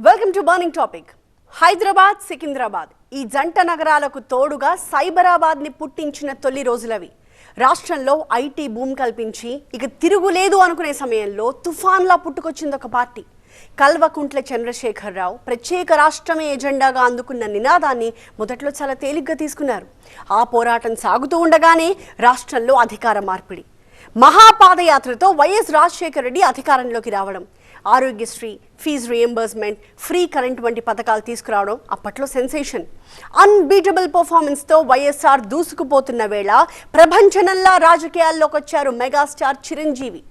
Welcome to burning topic. Hyderabad, Secunderabad ఈ జంట నగరాలకు తోడుగా సైబరాబాద్ని పుట్టించిన తొలి రోజులవి. రాష్ట్రంలో ఐటీ భూమి కల్పించి ఇక తిరుగులేదు అనుకునే సమయంలో తుఫాన్లా పుట్టుకొచ్చింది ఒక పార్టీ. కల్వకుంట్ల చంద్రశేఖరరావు ప్రత్యేక రాష్ట్రమే ఎజెండాగా అందుకున్న నినాదాన్ని మొదట్లో చాలా తేలిగ్గా తీసుకున్నారు. ఆ పోరాటం సాగుతూ ఉండగానే రాష్ట్రంలో అధికార మార్పిడి. మహాపాదయాత్రతో వైఎస్ రాజశేఖర రెడ్డి అధికారంలోకి రావడం, Aarogyasri, fee reimbursement, free current వంటి పథకాలు తీసుకురావడం అప్పట్లో సెన్సేషన్. అన్బీటబుల్ పర్ఫార్మెన్స్తో వైఎస్ఆర్ దూసుకుపోతున్న వేళ ప్రభంజనంలా రాజకీయాల్లోకి వచ్చారు మెగాస్టార్ చిరంజీవి.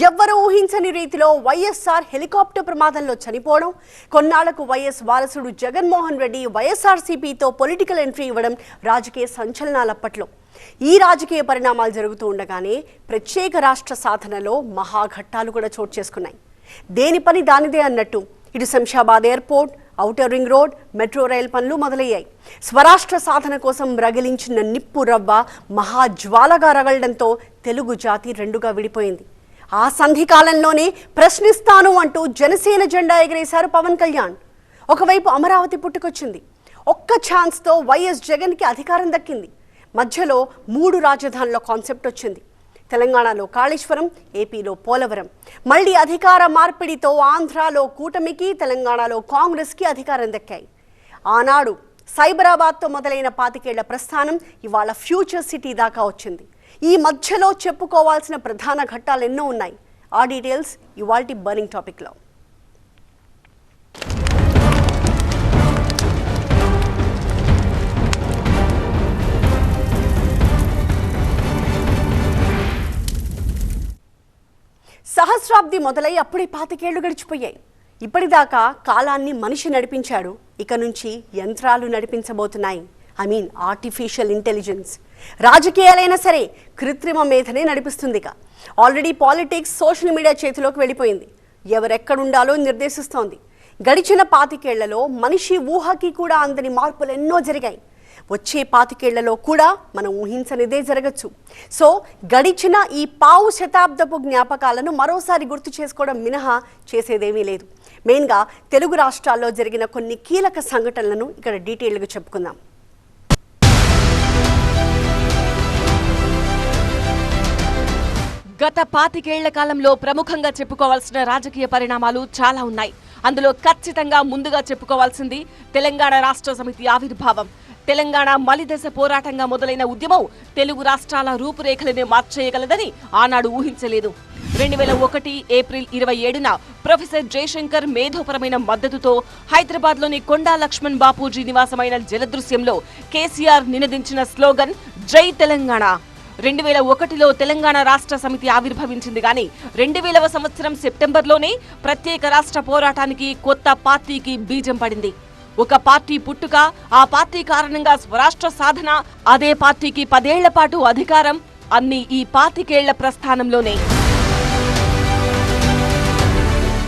ఎవ్వరూ ఊహించని రీతిలో వైఎస్ఆర్ హెలికాప్టర్ ప్రమాదంలో చనిపోవడం, కొన్నాళ్లకు వైఎస్ వారసుడు జగన్మోహన్ రెడ్డి వైఎస్ఆర్సీపీతో పొలిటికల్ ఎంట్రీ ఇవ్వడం రాజకీయ సంచలనాలప్పట్లో. ఈ రాజకీయ పరిణామాలు జరుగుతూ ఉండగానే ప్రత్యేక రాష్ట్ర సాధనలో మహాఘట్టాలు కూడా చోటు చేసుకున్నాయి. దేని పని దానిదే అన్నట్టు ఇటు Shamshabad airport, outer ring road, metro rail పనులు మొదలయ్యాయి. స్వరాష్ట్ర సాధన కోసం రగిలించిన నిప్పు రవ్వ మహాజ్వాలగా రగలడంతో తెలుగు జాతి రెండుగా విడిపోయింది. ఆ సంధి కాలంలోనే ప్రశ్నిస్తాను అంటూ జనసేన జెండా ఎగరేశారు పవన్ కళ్యాణ్. ఒకవైపు అమరావతి పుట్టుకొచ్చింది. ఒక్క ఛాన్స్తో వైఎస్ జగన్కి అధికారం దక్కింది. మధ్యలో 3 రాజధానుల కాన్సెప్ట్ వచ్చింది. తెలంగాణలో కాళేశ్వరం, ఏపీలో పోలవరం. మళ్ళీ అధికార మార్పిడితో ఆంధ్రాలో కూటమికి, తెలంగాణలో కాంగ్రెస్కి అధికారం దక్కాయి. ఆనాడు సైబరాబాద్తో మొదలైన 25 ఏళ్ల ప్రస్థానం ఇవాళ ఫ్యూచర్ సిటీ దాకా వచ్చింది. ఈ మధ్యలో చెప్పుకోవాల్సిన ప్రధాన ఘట్టాలు ఎన్నో ఉన్నాయి. ఆ డీటెయిల్స్ ఇవాల్టి బర్నింగ్ టాపిక్లో. సహస్రాబ్ది మొదలై అప్పుడే 25 ఏళ్లు గడిచిపోయాయి. ఇప్పటిదాకా కాలాన్ని మనిషి నడిపించాడు, ఇక నుంచి యంత్రాలు నడిపించబోతున్నాయి. Artificial intelligence. రాజకీయాలైనా సరే కృత్రిమ మేధనే నడిపిస్తుంది. ఇక ఆల్రెడీ పాలిటిక్స్ సోషల్ మీడియా చేతిలోకి వెళ్ళిపోయింది. ఎవరెక్కడుండాలో నిర్దేశిస్తోంది. గడిచిన 25 ఏళ్లలో మనిషి ఊహకి కూడా అందని మార్పులు ఎన్నో జరిగాయి. వచ్చే 25 ఏళ్లలో కూడా మనం ఊహించనిదే జరగచ్చు. సో గడిచిన ఈ పావు శతాబ్దపు జ్ఞాపకాలను మరోసారి గుర్తు చేసుకోవడం మినహా చేసేదేమీ లేదు. మెయిన్గా తెలుగు రాష్ట్రాల్లో జరిగిన కొన్ని కీలక సంఘటనలను ఇక్కడ డీటెయిల్గా చెప్పుకుందాం. గత 25 ఏళ్ల కాలంలో ప్రముఖంగా చెప్పుకోవాల్సిన రాజకీయ పరిణామాలు చాలా ఉన్నాయి. అందులో ఖచ్చితంగా ముందుగా చెప్పుకోవాల్సింది తెలంగాణ రాష్ట్ర సమితి ఆవిర్భావం. తెలంగాణ మలిదశ పోరాటంగా మొదలైన ఉద్యమం తెలుగు రాష్ట్రాల రూపురేఖలనే మార్చేయగలదని ఆనాడు ఊహించలేదు. 2001 ఏప్రిల్ 27న ప్రొఫెసర్ జయశంకర్ మేధోపరమైన మద్దతుతో హైదరాబాద్లోని కొండా లక్ష్మణ్ బాపూజీ నివాసమైన జలదృశ్యంలో కేసీఆర్ నినదించిన స్లోగన్ జై తెలంగాణ. 2001లో తెలంగాణ రాష్ట్ర సమితి ఆవిర్భవించింది. కానీ 2000వ సంవత్సరం సెప్టెంబర్లోనే ప్రత్యేక రాష్ట్ర పోరాటానికి కొత్త పార్టీకి బీజం పడింది. ఒక పార్టీ పుట్టుక, ఆ పార్టీ కారణంగా స్వరాష్ట్ర సాధన, అదే పార్టీకి 10 ఏళ్ల పాటు అధికారం, అన్ని ఈ 25 ఏళ్ల ప్రస్థానంలోనే.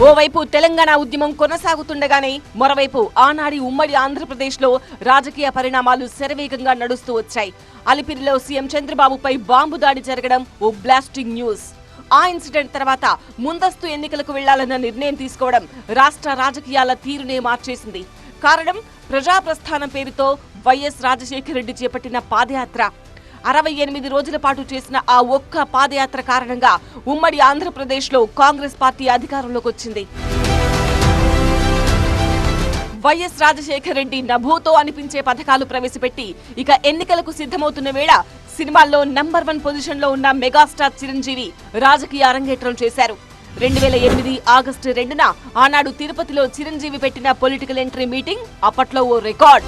ఓవైపు తెలంగాణ ఉద్యమం కొనసాగుతుండగానే మరోవైపు ఆనాడి ఉమ్మడి ఆంధ్రప్రదేశ్లో రాజకీయ పరిణామాలు శరవేగంగా నడుస్తూ వచ్చాయి. అలిపిరిలో సీఎం చంద్రబాబుపై బాంబు దాడి జరగడం ఓ బ్లాస్టింగ్ న్యూస్. ఆ ఇన్సిడెంట్ తర్వాత ముందస్తు ఎన్నికలకు వెళ్లాలన్న నిర్ణయం తీసుకోవడం రాష్ట్ర రాజకీయాల తీరునే మార్చేసింది. కారణం ప్రజాప్రస్థానం పేరుతో వైఎస్ రాజశేఖర రెడ్డి చేపట్టిన పాదయాత్ర. 68 రోజుల పాటు చేసిన ఆ ఒక్క పాదయాత్ర కారణంగా ఉమ్మడి ఆంధ్రప్రదేశ్లో కాంగ్రెస్ పార్టీ అధికారంలోకి వచ్చింది. వైఎస్ రాజశేఖర రెడ్డి నభూతో అనిపించే పథకాలు ప్రవేశపెట్టి ఇక ఎన్నికలకు సిద్ధమవుతున్న వేళ సినిమాల్లో నంబర్ 1 పొజిషన్లో ఉన్న మెగాస్టార్ చిరంజీవి రాజకీయ అరంగేట్రం చేశారు. 2008 ఆగస్టు 2న ఆనాడు తిరుపతిలో చిరంజీవి పెట్టిన పొలిటికల్ ఎంట్రీ మీటింగ్ అప్పట్లో ఓ రికార్డ్.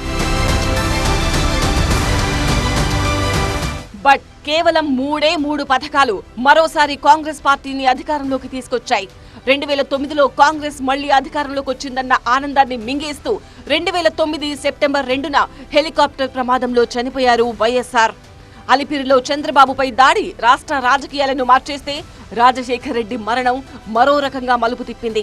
బట్ కేవలం 3 పథకాలు మరోసారి కాంగ్రెస్ పార్టీని అధికారంలోకి తీసుకొచ్చాయి. 2009లో కాంగ్రెస్ మళ్లీ అధికారంలోకి వచ్చిందన్న ఆనందాన్ని మింగేస్తూ 2009 సెప్టెంబర్ 2న హెలికాప్టర్ ప్రమాదంలో చనిపోయారు వైఎస్ఆర్. అలిపిరిలో చంద్రబాబుపై దాడి రాష్ట్ర రాజకీయాలను మార్చేస్తే రాజశేఖర రెడ్డి మరణం మరో రకంగా మలుపు తిప్పింది.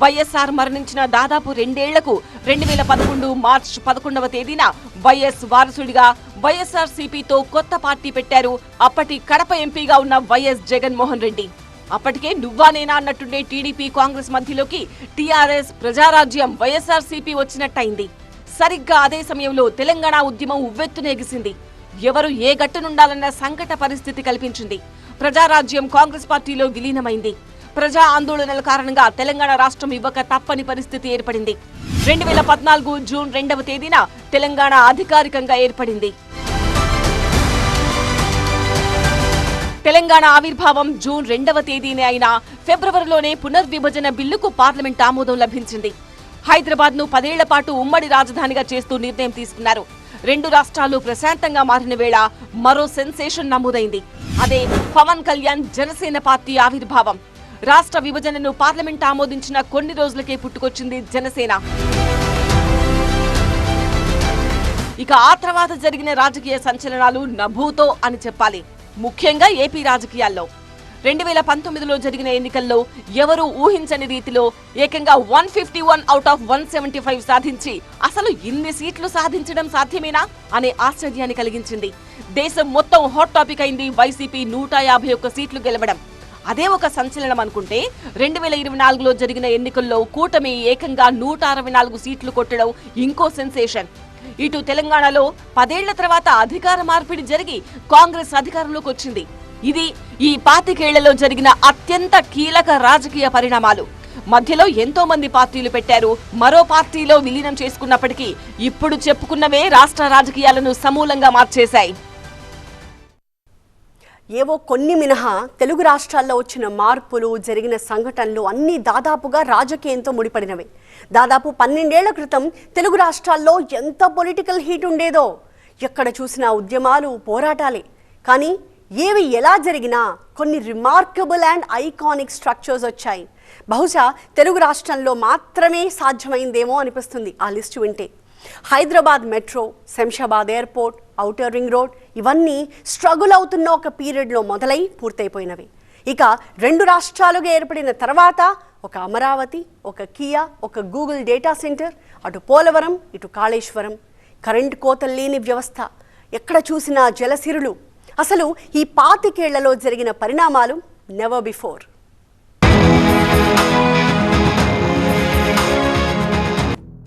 వైఎస్ఆర్ మరణించిన దాదాపు 2 ఏళ్లకు 2011 మార్చి 11వ తేదీన వైఎస్ వారసుడిగా వైఎస్ఆర్సీపీతో కొత్త పార్టీ పెట్టారు అప్పటి కడప ఎంపీగా ఉన్న వైఎస్ జగన్మోహన్ రెడ్డి. అప్పటికే నువ్వా నేనా అన్నట్టుండే టీడీపీ కాంగ్రెస్ మధ్యలోకి టీఆర్ఎస్ ప్రజారాజ్యం వైఎస్ఆర్సీపీ వచ్చినట్టయింది. సరిగ్గా అదే సమయంలో తెలంగాణ ఉద్యమం ఉవ్వెత్తున ఎగిసింది. ఎవరు ఏ గట్టునుండాలన్న సంకట పరిస్థితి కల్పించింది. ప్రజారాజ్యం కాంగ్రెస్ పార్టీలో విలీనమైంది. ప్రజా ఆందోళనల కారణంగా తెలంగాణ రాష్ట్రం ఇవ్వక తప్పని పరిస్థితి ఏర్పడింది. 2014 జూన్ 2వ తేదీన తెలంగాణ అధికారికంగా ఏర్పడింది. తెలంగాణ ఆవిర్భావం జూన్ 2వ తేదీనే అయినా ఫిబ్రవరిలోనే పునర్విభజన బిల్లుకు పార్లమెంట్ ఆమోదం లభించింది. హైదరాబాద్ ను 10 ఏళ్ల పాటు ఉమ్మడి రాజధానిగా చేస్తూ నిర్ణయం తీసుకున్నారు. 2 రాష్ట్రాలు ప్రశాంతంగా మారిన వేళ మరో సెన్సేషన్ నమోదైంది. అదే పవన్ కళ్యాణ్ జనసేన పార్టీ ఆవిర్భావం. రాష్ట్ర విభజనను పార్లమెంట్ ఆమోదించిన కొన్ని రోజులకే పుట్టుకొచ్చింది జనసేన. ఇక ఆ తర్వాత జరిగిన రాజకీయ సంచలనాలు నభూతో అని చెప్పాలి. ముఖ్యంగా ఏపీ రాజకీయాల్లో 2019లో జరిగిన ఎన్నికల్లో ఎవరూ ఊహించని రీతిలో ఏకంగా 151 అవుట్ ఆఫ్ 175 సాధించి అసలు ఇన్ని సీట్లు సాధించడం సాధ్యమేనా అనే ఆశ్చర్యాన్ని కలిగించింది. దేశం మొత్తం హాట్ టాపిక్ అయింది వైసీపీ 151 సీట్లు గెలవడం. అదే ఒక సంచలనం అనుకుంటే 2024లో జరిగిన ఎన్నికల్లో కూటమి ఏకంగా 164 సీట్లు కొట్టడం ఇంకో సెన్సేషన్. ఇటు తెలంగాణలో 10 ఏళ్ల తర్వాత అధికార మార్పిడి జరిగి కాంగ్రెస్ అధికారంలోకి వచ్చింది. ఇది ఈ 25 ఏళ్లలో జరిగిన అత్యంత కీలక రాజకీయ పరిణామాలు. మధ్యలో ఎంతో మంది పార్టీలు పెట్టారు. మరో పార్టీలో విలీనం చేసుకున్నప్పటికీ ఇప్పుడు చెప్పుకున్నవే రాష్ట్ర రాజకీయాలను సమూలంగా మార్చేశాయి. ఏవో కొన్ని మినహా తెలుగు రాష్ట్రాల్లో వచ్చిన మార్పులు, జరిగిన సంఘటనలు అన్నీ దాదాపుగా రాజకీయంతో ముడిపడినవే. దాదాపు 12 ఏళ్ల క్రితం తెలుగు రాష్ట్రాల్లో ఎంత పొలిటికల్ హీట్ ఉండేదో. ఎక్కడ చూసినా ఉద్యమాలు, పోరాటాలే. కానీ ఏవి ఎలా జరిగినా కొన్ని రిమార్కబుల్ అండ్ ఐకానిక్ స్ట్రక్చర్స్ వచ్చాయి. బహుశా తెలుగు రాష్ట్రంలో మాత్రమే సాధ్యమైందేమో అనిపిస్తుంది ఆ లిస్టు వింటే. Hyderabad metro, Shamshabad airport, outer ring road ఇవన్నీ స్ట్రగుల్ అవుతున్న ఒక పీరియడ్లో మొదలై పూర్తయిపోయినవి. ఇక 2 రాష్ట్రాలుగా ఏర్పడిన తర్వాత ఒక అమరావతి, ఒక కియా, ఒక గూగుల్ డేటా సెంటర్, అటు పోలవరం, ఇటు కాళేశ్వరం, కరెంటు కోతలు లేని వ్యవస్థ, ఎక్కడ చూసినా జలసిరులు. అసలు ఈ 25 ఏళ్లలో జరిగిన పరిణామాలు నెవర్ బిఫోర్.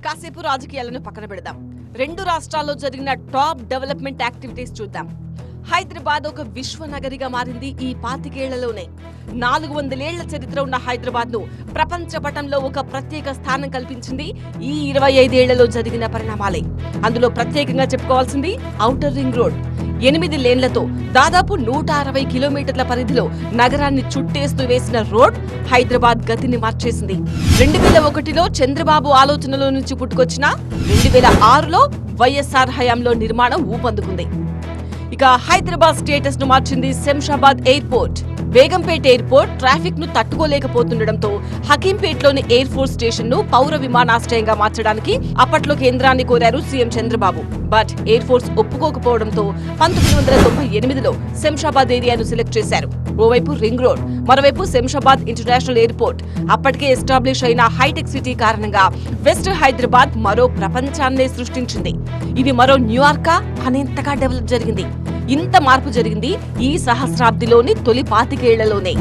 కాసేపు రాజకీయాలను పక్కన పెడదాం. 2 రాష్ట్రాల్లో జరిగిన టాప్ డెవలప్మెంట్ యాక్టివిటీస్ చూద్దాం. హైదరాబాద్ ఒక విశ్వనగరిగా మారింది ఈ 25 ఏళ్లలోనే. 400 ఏళ్ల చరిత్ర ఉన్న హైదరాబాద్ ను ప్రపంచ పటంలో ఒక ప్రత్యేక స్థానం కల్పించింది ఈ 25 ఏళ్లలో జరిగిన పరిణామాలే. అందులో ప్రత్యేకంగా చెప్పుకోవాల్సింది ఔటర్ రింగ్ రోడ్. 8 లేన్లతో దాదాపు 160 కిలోమీటర్ల పరిధిలో నగరాన్ని చుట్టేస్తూ వేసిన రోడ్ హైదరాబాద్ గతిని మార్చేసింది. 2001లో చంద్రబాబు ఆలోచనలో నుంచి పుట్టుకొచ్చిన 2006లో వైఎస్ఆర్ హయాంలో నిర్మాణం ఊపందుకుంది. ఇక హైదరాబాద్ స్టేటస్ ను మార్చింది Shamshabad airport. Begumpet airport traffic ను తట్టుకోలేకపోతుండటంతో హకీంపేట్లోని ఎయిర్ ఫోర్స్ స్టేషన్ ను పౌర విమానాశ్రయంగా మార్చడానికి అప్పట్లో కేంద్రాన్ని కోరారు CM Chandrababu. But air force ఒప్పుకోకపోవడంతో 1998లో శంషాబాద్ ఏరియాను సెలెక్ట్ చేశారు. ఓవైపు రింగ్ రోడ్, మరోవైపు శంషాబాద్ ఇంటర్నేషనల్ ఎయిర్పోర్ట్. అప్పటికే ఎస్టాబ్లిష్ అయిన హైటెక్ సిటీ కారణంగా వెస్ట్ హైదరాబాద్ మరో ప్రపంచాన్నే సృష్టించింది. ఇది మరో న్యూయార్కా అనేంతగా డెవలప్ జరిగింది. ఇంత మార్పు జరిగింది ఈ సహస్రాబ్దిలోని తొలి 25 ఏళ్లలోనే.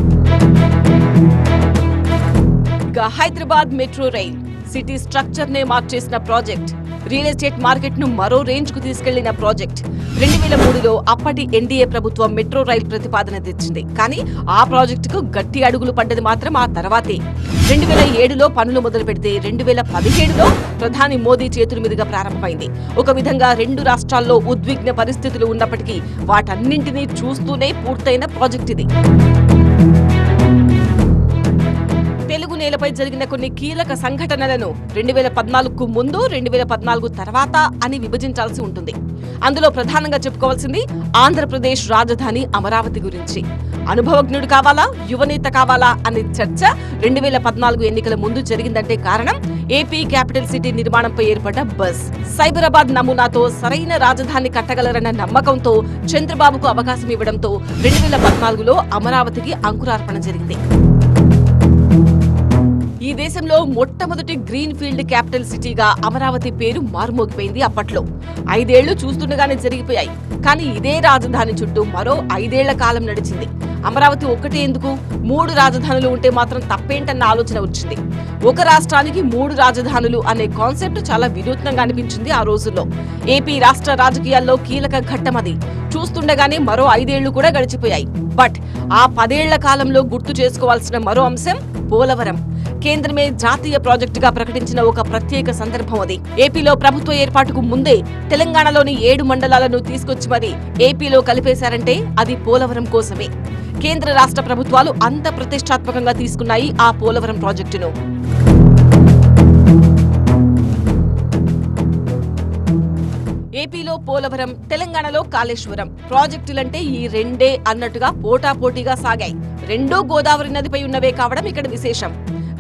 ఇక Hyderabad metro rail city structure నే మార్చేసిన ప్రాజెక్ట్. రియల్ ఎస్టేట్ మార్కెట్ ను మరో రేంజ్ కు తీసుకెళ్లిన ప్రాజెక్ట్. 2003లో అప్పటి ఎన్డీఏ ప్రభుత్వం మెట్రో రైల్ ప్రతిపాదన తెచ్చింది. కానీ ఆ ప్రాజెక్టుకు గట్టి అడుగులు పడ్డది మాత్రం ఆ తర్వాతే. 2007లో పనులు మొదలు పెడితే 2017లో ప్రధాని మోదీ చేతుల మీదుగా ప్రారంభమైంది. ఒక విధంగా 2 రాష్ట్రాల్లో ఉద్విగ్న పరిస్థితులు ఉన్నప్పటికీ వాటన్నింటినీ చూస్తూనే పూర్తయిన ప్రాజెక్ట్ ఇది. తెలుగు నేలపై జరిగిన కొన్ని కీలక సంఘటనలను 2014కు ముందు, 2014 తర్వాత అని విభజించాల్సి ఉంటుంది. అందులో ప్రధానంగా చెప్పుకోవాల్సింది ఆంధ్రప్రదేశ్ రాజధాని అమరావతి గురించి. అనుభవజ్ఞుడు కావాలా, యువనేత కావాలా అనే చర్చ 2014 ఎన్నికల ముందు జరిగిందంటే కారణం ఏపీ క్యాపిటల్ సిటీ నిర్మాణంపై ఏర్పడ్డ బస్. సైబరాబాద్ నమూనాతో సరైన రాజధాని కట్టగలరన్న నమ్మకంతో చంద్రబాబుకు అవకాశం ఇవ్వడంతో 2014లో అమరావతికి అంకురార్పణ జరిగింది. ఈ దేశంలో మొట్టమొదటి గ్రీన్ ఫీల్డ్ క్యాపిటల్ సిటీగా అమరావతి పేరు మారుమోగిపోయింది. అప్పట్లో 5 ఏళ్లు చూస్తుండగానే జరిగిపోయాయి. కానీ ఇదే రాజధాని చుట్టూ మరో 5 ఏళ్ల కాలం నడిచింది. అమరావతి ఒక్కటే ఎందుకు, 3 రాజధానులు ఉంటే మాత్రం తప్పేంటన్న ఆలోచన వచ్చింది. ఒక రాష్ట్రానికి 3 రాజధానులు అనే కాన్సెప్ట్ చాలా వినూత్నంగా అనిపించింది ఆ రోజుల్లో. ఏపీ రాష్ట్ర రాజకీయాల్లో కీలక ఘట్టం అది. చూస్తుండగానే మరో 5 ఏళ్లు కూడా గడిచిపోయాయి. బట్ ఆ 10 ఏళ్ల కాలంలో గుర్తు చేసుకోవాల్సిన మరో అంశం పోలవరం. కేంద్రమే జాతీయ ప్రాజెక్టుగా ప్రకటించిన ఒక ప్రత్యేక సందర్భం అది. ఏపీలో ప్రభుత్వ ఏర్పాటుకు ముందే తెలంగాణలోని 7 మండలాలను తీసుకొచ్చి మరి ఏపీలో కలిపేశారంటే అది పోలవరం కోసమే. కేంద్ర రాష్ట్ర ప్రభుత్వాలు అంత ప్రతిష్టాత్మకంగా తీసుకున్నాయి ఆ పోలవరం ప్రాజెక్టును. ఏపీలో పోలవరం, తెలంగాణలో కాళేశ్వరం ప్రాజెక్టులంటే ఈ రెండే అన్నట్టుగా పోటాపోటీగా సాగాయి. రెండో గోదావరి నదిపై ఉన్నవే కావడం ఇక్కడ విశేషం.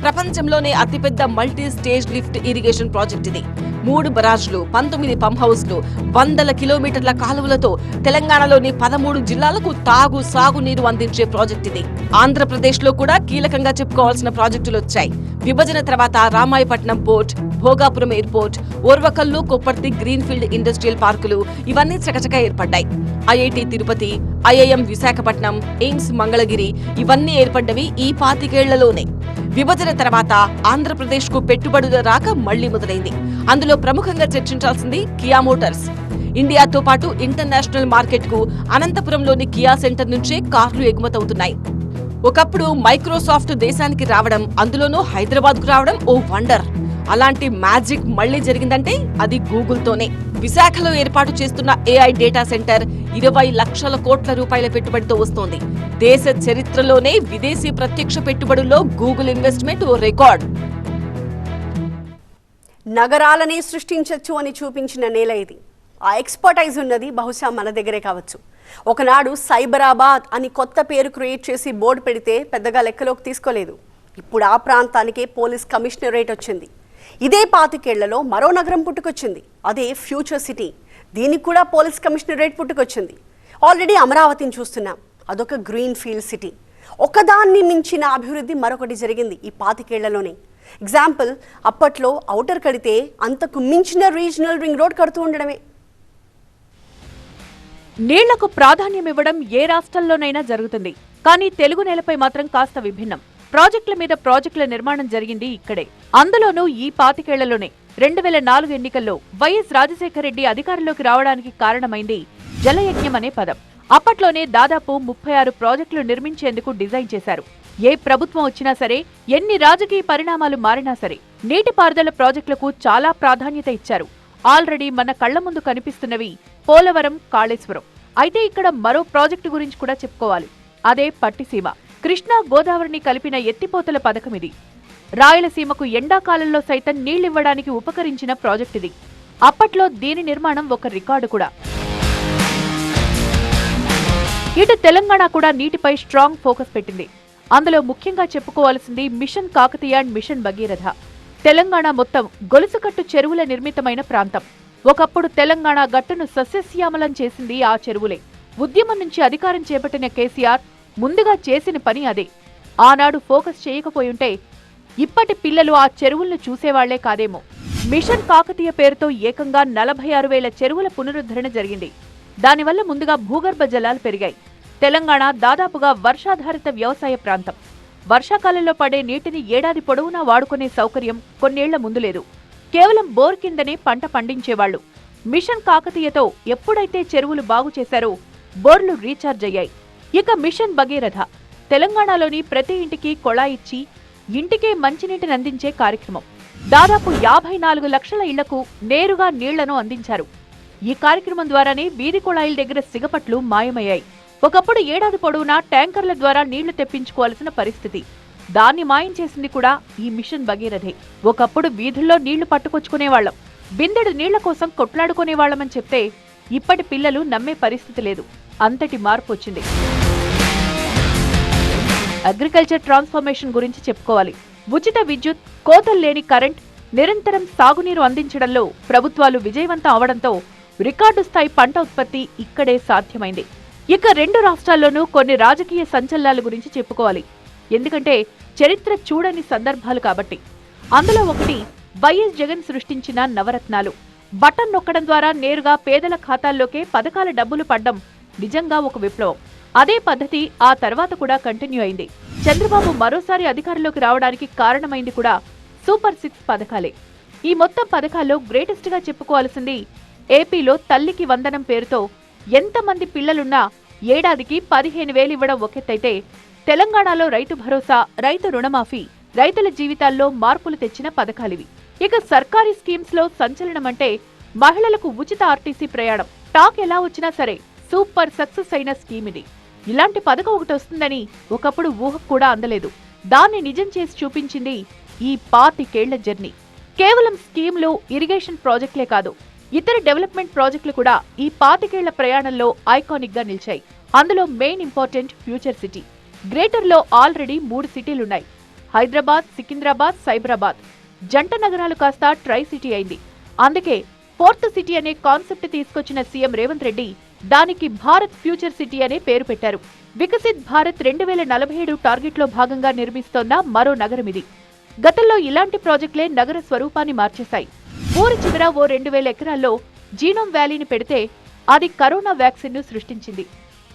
ప్రపంచంలోనే అతిపెద్ద multi stage lift irrigation project ఇది. 3 బరాజ్లు, 19 పంప్ హౌస్లు, 100 కిలోమీటర్ల కాలువలతో తెలంగాణలోని 13 జిల్లాలకు తాగు సాగునీరు అందించే ప్రాజెక్ట్ ఇది. ఆంధ్రప్రదేశ్ లో కూడా కీలకంగా చెప్పుకోవాల్సిన ప్రాజెక్టులు వచ్చాయి. విభజన తర్వాత Ramayapatnam port, Bhogapuram airport, Orvakallu, Kopparthi greenfield industrial పార్కులు ఇవన్నీ చకచకా ఏర్పడ్డాయి. IIT Tirupati, IIM Visakhapatnam, AIIMS Mangalagiri ఇవన్నీ ఏర్పడ్డవి ఈ 25 ఏళ్లలోనే. విభజన తర్వాత ఆంధ్రప్రదేశ్ కు పెట్టుబడుల రాక మళ్లీ మొదలైంది. అందులో ప్రముఖంగా చర్చించాల్సింది కియా మోటార్స్. ఇండియాతో పాటు ఇంటర్నేషనల్ మార్కెట్ కు అనంతపురంలోని కియా సెంటర్ నుంచే కార్లు ఎగుమతవుతున్నాయి. ఒకప్పుడు మైక్రోసాఫ్ట్ దేశానికి రావడం, అందులోనూ హైదరాబాద్ కు రావడం ఓ వండర్. అలాంటి మ్యాజిక్ మళ్లీ జరిగిందంటే అది గూగుల్తోనే. విశాఖలో ఏర్పాటు చేస్తున్న ఏఐ డేటా సెంటర్ 20 లక్షల కోట్ల రూపాయల పెట్టుబడితో వస్తోంది. దేశ చరిత్రలోనే విదేశీ ప్రత్యక్ష పెట్టుబడుల్లో గూగుల్ ఇన్వెస్ట్మెంట్ ఓ రికార్డ్. నగరాలని సృష్టించొచ్చు అని చూపించిన నేల ఇది. ఆ ఎక్స్పర్టైజ్ ఉన్నది బహుశా మన దగ్గరే కావచ్చు. ఒకనాడు సైబరాబాద్ అని కొత్త పేరు క్రియేట్ చేసి బోర్డు పెడితే పెద్దగా లెక్కలోకి తీసుకోలేదు. ఇప్పుడు ఆ ప్రాంతానికే పోలీస్ కమిషనరేట్ వచ్చింది. ఇదే 25 ఏళ్లలో మరో నగరం పుట్టుకొచ్చింది. అదే ఫ్యూచర్ సిటీ. దీనికి కూడా పోలీస్ కమిషనరేట్ పుట్టుకొచ్చింది. ఆల్రెడీ అమరావతిని చూస్తున్నాం. అదొక గ్రీన్ ఫీల్డ్ సిటీ. ఒకదాన్ని మించిన అభివృద్ధి మరొకటి జరిగింది ఈ 25 ఏళ్లలోనే. ఎగ్జాంపుల్, అప్పట్లో ఔటర్ కడితే అంతకు మించిన రీజనల్ రింగ్ రోడ్ కడుతూ ఉండడమే. నీళ్లకు ప్రాధాన్యం ఇవ్వడం ఏ రాష్ట్రంలోనైనా జరుగుతుంది. కానీ తెలుగు నేలపై మాత్రం కాస్త విభిన్నం. ప్రాజెక్టుల మీద ప్రాజెక్టుల నిర్మాణం జరిగింది ఇక్కడే. అందులోనూ ఈ 25 ఏళ్లలోనే. 2004 ఎన్నికల్లో వైఎస్ రాజశేఖర రెడ్డి అధికారంలోకి రావడానికి కారణమైంది జలయజ్ఞం అనే పదం. అప్పట్లోనే దాదాపు 36 ప్రాజెక్టులు నిర్మించేందుకు డిజైన్ చేశారు. ఏ ప్రభుత్వం వచ్చినా సరే, ఎన్ని రాజకీయ పరిణామాలు మారినా సరే, నీటిపారుదల ప్రాజెక్టులకు చాలా ప్రాధాన్యత ఇచ్చారు. ఆల్రెడీ మన కళ్ల ముందు కనిపిస్తున్నవి పోలవరం, కాళేశ్వరం. అయితే ఇక్కడ మరో ప్రాజెక్టు గురించి కూడా చెప్పుకోవాలి. అదే పట్టిసీమ. కృష్ణా గోదావరిని కలిపిన ఎత్తిపోతల పథకం ఇది. రాయలసీమకు ఎండాకాలంలో సైతం నీళ్లివ్వడానికి ఉపకరించిన ప్రాజెక్ట్ ఇది. అప్పట్లో దీని నిర్మాణం ఒక రికార్డు కూడా. ఇటు తెలంగాణ కూడా నీటిపై స్ట్రాంగ్ ఫోకస్ పెట్టింది. అందులో ముఖ్యంగా చెప్పుకోవాల్సింది mission Kakatiya and mission Bhagiratha. Telangana మొత్తం గొలుసుకట్టు చెరువుల నిర్మితమైన ప్రాంతం. ఒకప్పుడు తెలంగాణ గట్టును సస్యశ్యామలం చేసింది ఆ చెరువులే. ఉద్యమం నుంచి అధికారం చేపట్టిన కేసీఆర్ ముందుగా చేసిన పని అదే. ఆనాడు ఫోకస్ చేయకపోయుంటే ఇప్పటి పిల్లలు ఆ చెరువులను చూసేవాళ్లే కాదేమో. మిషన్ కాకతీయ పేరుతో ఏకంగా 46,000 చెరువుల పునరుద్ధరణ జరిగింది. దానివల్ల ముందుగా భూగర్భ జలాలు పెరిగాయి. తెలంగాణ దాదాపుగా వర్షాధారిత వ్యవసాయ ప్రాంతం. వర్షాకాలంలో పడే నీటిని ఏడాది పొడవునా వాడుకునే సౌకర్యం కొన్నేళ్ల ముందు లేదు. కేవలం బోర్ కిందనే పంట పండించేవాళ్లు. మిషన్ కాకతీయతో ఎప్పుడైతే చెరువులు బాగు చేశారో బోర్లు రీఛార్జ్ అయ్యాయి. ఇక మిషన్ భగీరథ తెలంగాణలోని ప్రతి ఇంటికి కొళాయిచ్చి ఇంటికే మంచినీటిని అందించే కార్యక్రమం. దాదాపు 54 లక్షల ఇళ్లకు నేరుగా నీళ్లను అందించారు. ఈ కార్యక్రమం ద్వారానే వీధి కొళాయిల దగ్గర సిగపట్లు మాయమయ్యాయి. ఒకప్పుడు ఏడాది పొడవునా ట్యాంకర్ల ద్వారా నీళ్లు తెప్పించుకోవాల్సిన పరిస్థితి. దాన్ని మాయం చేసింది కూడా ఈ మిషన్ భగీరథే. ఒకప్పుడు వీధుల్లో నీళ్లు పట్టుకొచ్చుకునేవాళ్లం, బిందెడు నీళ్ల కోసం కొట్లాడుకునేవాళ్లమని చెప్తే ఇప్పటి పిల్లలు నమ్మే పరిస్థితి లేదు. అంతటి మార్పు వచ్చింది. అగ్రికల్చర్ ట్రాన్స్ఫర్మేషన్ గురించి చెప్పుకోవాలి. ఉచిత విద్యుత్, కోతలు లేని కరెంట్, నిరంతరం సాగునీరు అందించడంలో ప్రభుత్వాలు విజయవంతం అవడంతో రికార్డు స్థాయి పంట ఉత్పత్తి ఇక్కడే సాధ్యమైంది. ఇక 2 రాష్ట్రాల్లోనూ కొన్ని రాజకీయ సంచలనాల గురించి చెప్పుకోవాలి. ఎందుకంటే చరిత్ర చూడని సందర్భాలు కాబట్టి. అందులో ఒకటి వైఎస్ జగన్ సృష్టించిన నవరత్నాలు. బటన్ నొక్కడం ద్వారా నేరుగా పేదల ఖాతాల్లోకే పథకాల డబ్బులు పడ్డం నిజంగా ఒక విప్లవం. అదే పద్ధతి ఆ తర్వాత కూడా కంటిన్యూ అయింది. చంద్రబాబు మరోసారి అధికారంలోకి రావడానికి కారణమైంది కూడా సూపర్ 6 పథకాలే. ఈ మొత్తం పథకాల్లో గ్రేటెస్ట్ గా చెప్పుకోవాల్సింది ఏపీలో తల్లికి వందనం పేరుతో ఎంతమంది పిల్లలున్నా ఏడాదికి 15,000 ఇవ్వడం ఒకెత్తైతే, తెలంగాణలో రైతు భరోసా, రైతు రుణమాఫీ రైతుల జీవితాల్లో మార్పులు తెచ్చిన పథకాలివి. ఇక సర్కారీ స్కీమ్స్ లో సంచలనమంటే మహిళలకు ఉచిత ఆర్టీసీ ప్రయాణం. టాక్ ఎలా వచ్చినా సరే సూపర్ సక్సెస్ అయిన స్కీమ్ ఇది. ఇలాంటి పథకం ఒకటి వస్తుందని ఒకప్పుడు ఊహకు కూడా అందలేదు. దాన్ని నిజం చేసి చూపించింది ఈ 25 ఏళ్ల జర్నీ. కేవలం స్కీమ్లు, ఇరిగేషన్ ప్రాజెక్టులే కాదు, ఇతర డెవలప్మెంట్ ప్రాజెక్టులు కూడా ఈ 25 ఏళ్ల ప్రయాణంలో ఐకానిక్ గా నిలిచాయి. అందులో main important future city. Greater లో ఆల్రెడీ 3 సిటీలున్నాయి. హైదరాబాద్, సికింద్రాబాద్, సైబరాబాద్. జంట నగరాలు కాస్త ట్రై సిటీ అయింది. అందుకే 4th సిటీ అనే కాన్సెప్ట్ తీసుకొచ్చిన సీఎం రేవంత్ రెడ్డి దానికి భారత్ ఫ్యూచర్ సిటీ అనే పేరు పెట్టారు. వికసిత్ భారత్ 2047 టార్గెట్ లో భాగంగా నిర్మిస్తోన్న మరో నగరం ఇది. గతంలో ఇలాంటి ప్రాజెక్టులే నగర స్వరూపాన్ని మార్చేశాయి. ఊరి చివర ఓ 2,000 ఎకరాల్లో జీనోమ్ వ్యాలీని పెడితే అది కరోనా వ్యాక్సిన్ ను సృష్టించింది.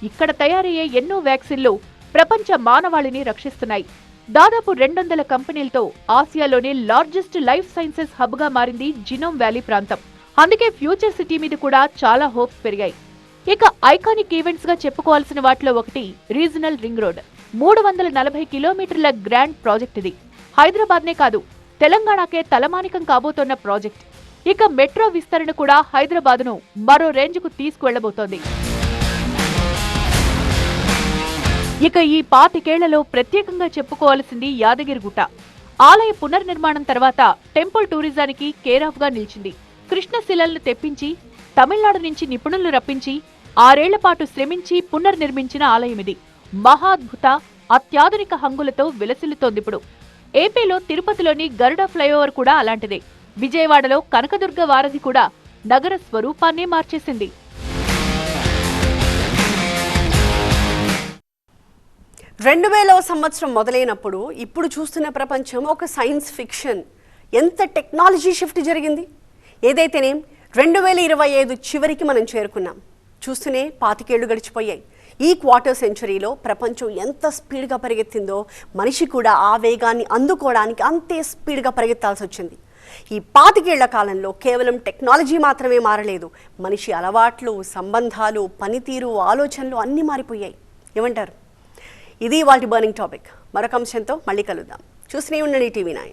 ఇక్కడ తయారయ్యే ఎన్నో వ్యాక్సిన్లు ప్రపంచ మానవాళిని రక్షిస్తున్నాయి. దాదాపు 200 కంపెనీలతో ఆసియాలోనే లార్జెస్ట్ లైఫ్ సైన్సెస్ హబ్ గా మారింది జీనోమ్ వ్యాలీ ప్రాంతం. అందుకే ఫ్యూచర్ సిటీ మీద కూడా చాలా హోప్స్ పెరిగాయి. ఇక ఐకానిక్ ఈవెంట్స్ గా చెప్పుకోవాల్సిన వాటిలో ఒకటి రీజనల్ రింగ్ రోడ్. 340 కిలోమీటర్ల గ్రాండ్ ప్రాజెక్ట్ ఇది. హైదరాబాద్నే కాదు, తెలంగాణకే తలమానికం కాబోతోన్న ప్రాజెక్ట్. ఇక మెట్రో విస్తరణ కూడా హైదరాబాద్ను మరో రేంజ్కు తీసుకువెళ్లబోతోంది. ఇక ఈ 25 ఏళ్లలో ప్రత్యేకంగా చెప్పుకోవాల్సింది యాదగిరిగుట్ట. ఆలయ పునర్నిర్మాణం తర్వాత టెంపుల్ టూరిజానికి కేర్ ఆఫ్ గా నిలిచింది. కృష్ణశిలలను తెప్పించి తమిళనాడు నుంచి నిపుణులు రప్పించి 6 ఏళ్ల పాటు శ్రమించి పునర్నిర్మించిన ఆలయమిది. మహాద్భుత, అత్యాధునిక హంగులతో విలసిల్లుతోందిప్పుడు. ఏపీలో తిరుపతిలోని గరుడ ఫ్లైఓవర్ కూడా అలాంటిదే. విజయవాడలో కనకదుర్గ వారధి కూడా నగర స్వరూపాన్నే మార్చేసింది. 2000వ సంవత్సరం మొదలైనప్పుడు ఇప్పుడు చూస్తున్న ప్రపంచం ఒక సైన్స్ ఫిక్షన్. ఎంత టెక్నాలజీ షిఫ్ట్ జరిగింది. ఏదైతేనేం 2025 చివరికి మనం చేరుకున్నాం. చూస్తూనే 25 ఏళ్లు గడిచిపోయాయి. ఈ క్వార్టర్ సెంచరీలో ప్రపంచం ఎంత స్పీడ్గా పరిగెత్తిందో మనిషి కూడా ఆ వేగాన్ని అందుకోవడానికి అంతే స్పీడ్గా పరిగెత్తాల్సి వచ్చింది. ఈ 25 ఏళ్ల కాలంలో కేవలం టెక్నాలజీ మాత్రమే మారలేదు, మనిషి అలవాట్లు, సంబంధాలు, పనితీరు, ఆలోచనలు అన్నీ మారిపోయాయి. ఏమంటారు? ఇది వాటి బర్నింగ్ టాపిక్. మరొక అంశంతో మళ్ళీ కలుద్దాం. చూస్తూనే ఉండండి TV9.